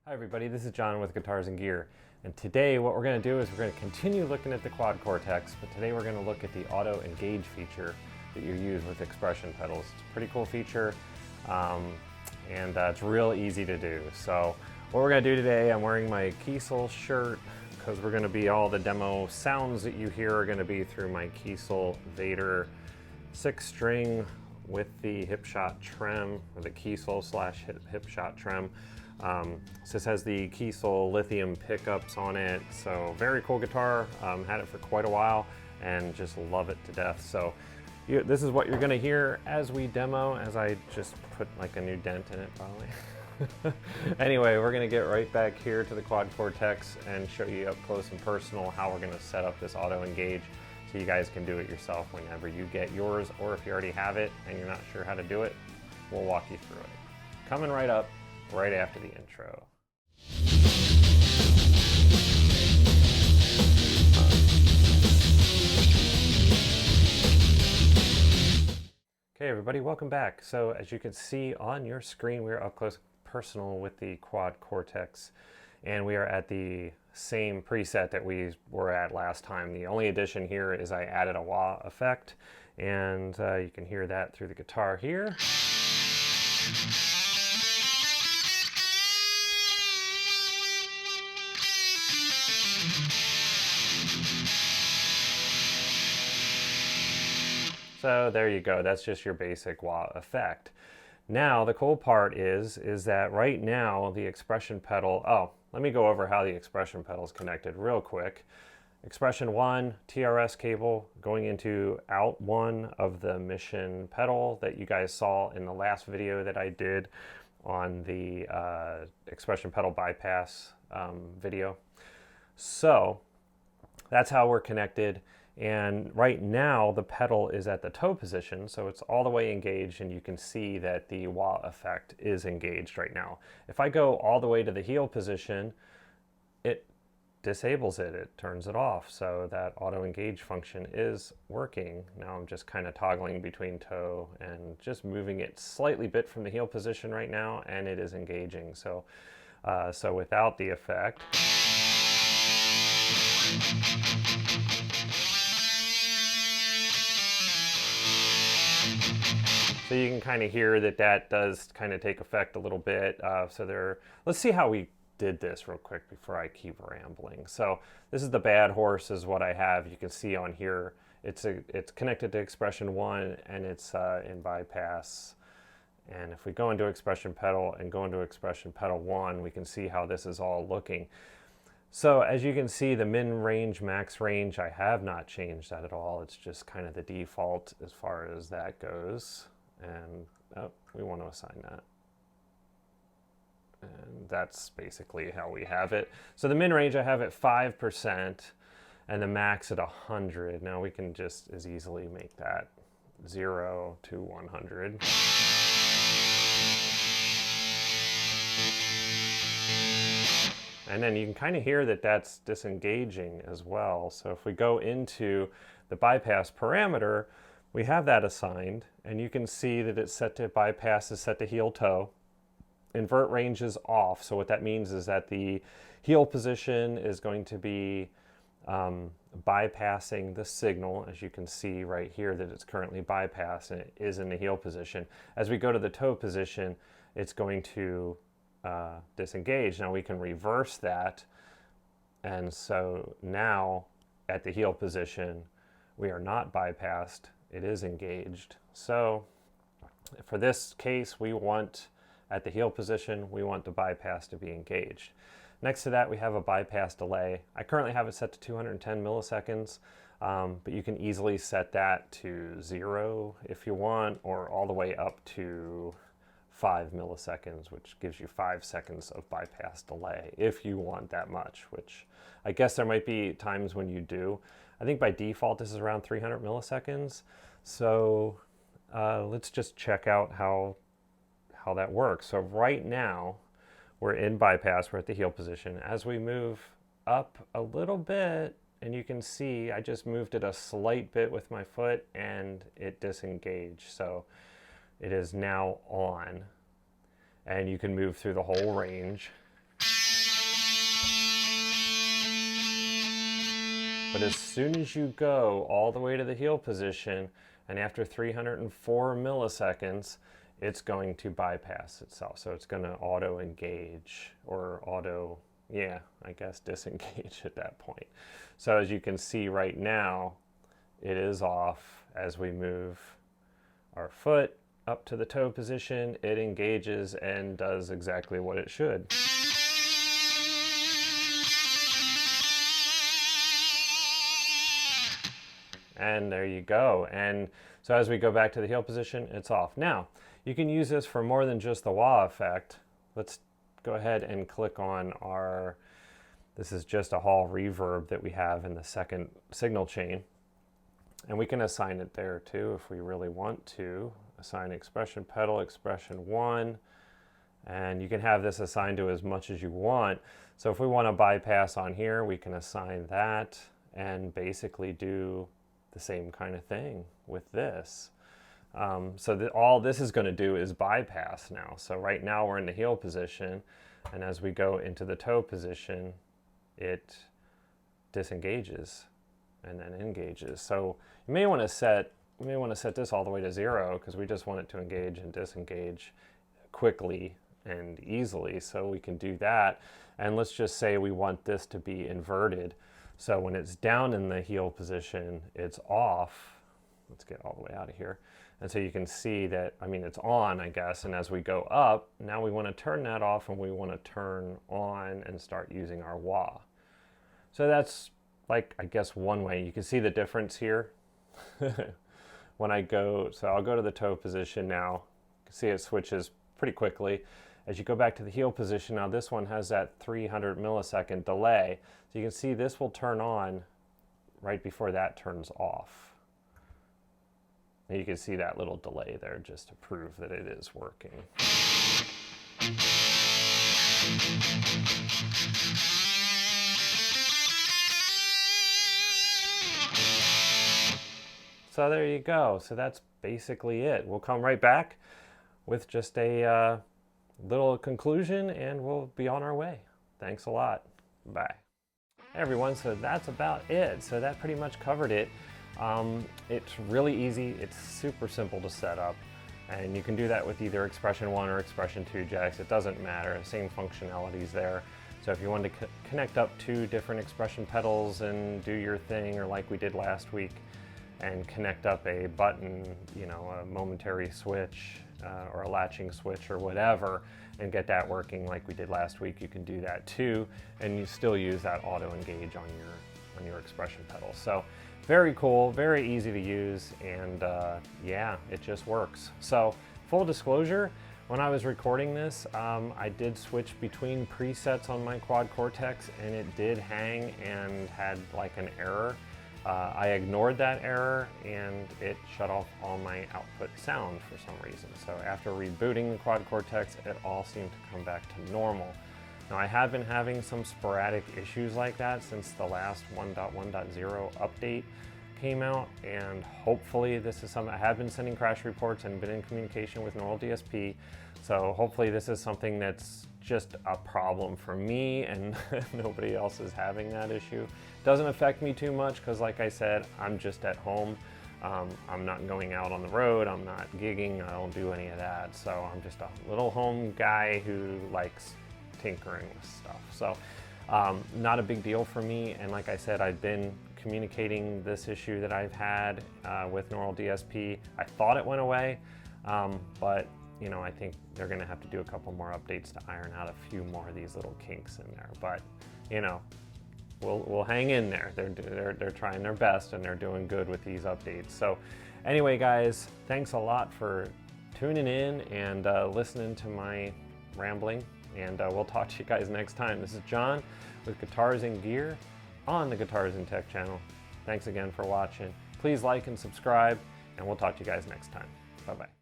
Hi everybody, this is John with Guitars and Gear, and today what we're going to do is we're going to continue looking at the Quad Cortex, but today we're going to look at the auto engage feature that you use with expression pedals. It's a pretty cool feature, and it's real easy to do. So what we're going to do today, I'm wearing my Kiesel shirt because we're going to be, all the demo sounds that you hear are going to be through my Kiesel Vader 6-string with the Hipshot trem, or the Kiesel slash Hipshot trem. So this has the Kiesel lithium pickups on it, so very cool guitar. Had it for quite a while and just love it to death. So this is what you're going to hear as we demo, as I just put like a new dent in it probably. Anyway, we're going to get right back here to the Quad Cortex and show you up close and personal how we're going to set up this auto engage so you guys can do it yourself whenever you get yours, or if you already have it and you're not sure how to do it, we'll walk you through it. Coming right up right after the intro. Okay everybody, welcome back. So as you can see on your screen, we're up close personal with the Quad Cortex, and we are at the same preset that we were at last time. The only addition here is I added a wah effect, and you can hear that through the guitar here. So there you go, that's just your basic wah effect. Now the cool part is that right now the expression pedal, let me go over how the expression pedal is connected real quick. Expression 1, TRS cable going into out 1 of the Mission pedal that you guys saw in the last video that I did on the expression pedal bypass video. So that's how we're connected. And right now the pedal is at the toe position, so it's all the way engaged, and you can see that the wah effect is engaged right now. If I go all the way to the heel position, it disables it, it turns it off, so that auto engage function is working. Now I'm just kind of toggling between toe and just moving it slightly bit from the heel position right now, and it is engaging. So, so without the effect, so you can kind of hear that that does kind of take effect a little bit. Let's see how we did this real quick before I keep rambling. So this is the bad horse is what I have. You can see on here, it's connected to expression 1, and it's in bypass. And if we go into expression pedal and go into expression pedal 1, we can see how this is all looking. So as you can see, the min range, max range, I have not changed that at all. It's just kind of the default as far as that goes. And we want to assign that. And that's basically how we have it. So the min range I have at 5% and the max at 100. Now we can just as easily make that 0 to 100. And then you can kind of hear that that's disengaging as well. So if we go into the bypass parameter, we have that assigned, and you can see that it's set to bypass is set to heel toe. Invert range is off, so what that means is that the heel position is going to be bypassing the signal, as you can see right here that it's currently bypassed and it is in the heel position. As we go to the toe position, it's going to disengage. Now we can reverse that, and so now at the heel position we are not bypassed, it is engaged. So for this case, we want at the heel position, we want the bypass to be engaged. Next to that, we have a bypass delay. I currently have it set to 210 milliseconds, but you can easily set that to 0 if you want, or all the way up to 5 milliseconds, which gives you 5 seconds of bypass delay if you want that much, which I guess there might be times when you do. I think by default this is around 300 milliseconds. So let's just check out how that works. So right now we're in bypass, we're at the heel position. As we move up a little bit, and you can see I just moved it a slight bit with my foot and it disengaged. So it is now on, and you can move through the whole range. But as soon as you go all the way to the heel position, and after 304 milliseconds, it's going to bypass itself. So it's going to auto engage or I guess disengage at that point. So as you can see right now, it is off. As we move our foot up to the toe position, it engages and does exactly what it should. And there you go. And so as we go back to the heel position, it's off. Now, you can use this for more than just the wah effect. Let's go ahead and click on this is just a Hall reverb that we have in the second signal chain. And we can assign it there too if we really want to. Assign expression pedal, expression 1. And you can have this assigned to as much as you want. So if we want to bypass on here, we can assign that and basically do the same kind of thing with this. So all this is going to do is bypass now. So right now we're in the heel position, and as we go into the toe position, it disengages and then engages. So you may want to set this all the way to 0 because we just want it to engage and disengage quickly and easily. So we can do that. And let's just say we want this to be inverted. So when it's down in the heel position, it's off. Let's get all the way out of here. And so you can see that, I mean, it's on, I guess. And as we go up, now we want to turn that off and we want to turn on and start using our wah. So that's like, I guess, one way. You can see the difference here. When I go, so I'll go to the toe position now. You can see it switches pretty quickly. As you go back to the heel position, now this one has that 300 millisecond delay. So you can see this will turn on right before that turns off. And you can see that little delay there just to prove that it is working. So there you go. So that's basically it. We'll come right back with just a little conclusion and we'll be on our way. Thanks a lot. Bye. Hey everyone, so that's about it. So that pretty much covered it. It's really easy. It's super simple to set up, and you can do that with either expression 1 or expression 2 jacks. It doesn't matter. Same functionalities there. So if you wanted to connect up 2 different expression pedals and do your thing, or like we did last week, and connect up a button, you know, a momentary switch or a latching switch or whatever, and get that working like we did last week, you can do that too, and you still use that auto engage on your expression pedal. So very cool, very easy to use, and yeah, it just works. So full disclosure, when I was recording this, I did switch between presets on my Quad Cortex, and it did hang and had like an error. I ignored that error and it shut off all my output sound for some reason. So after rebooting the Quad Cortex, it all seemed to come back to normal. Now I have been having some sporadic issues like that since the last 1.1.0 update came out, and hopefully this is something. I have been sending crash reports and been in communication with Neural DSP, so hopefully this is something that's just a problem for me and nobody else is having that issue. Doesn't affect me too much because, like I said, I'm just at home. I'm not going out on the road, I'm not gigging, I don't do any of that. So I'm just a little home guy who likes tinkering with stuff. So not a big deal for me. And like I said, I've been communicating this issue that I've had with Neural DSP. I thought it went away, but you know, I think they're gonna have to do a couple more updates to iron out a few more of these little kinks in there. But you know, we'll hang in there. They're trying their best and they're doing good with these updates. So anyway, guys, thanks a lot for tuning in and listening to my rambling. And we'll talk to you guys next time. This is John with Guitars and Gear on the Guitars and Tech channel. Thanks again for watching. Please like and subscribe, and we'll talk to you guys next time. Bye-bye.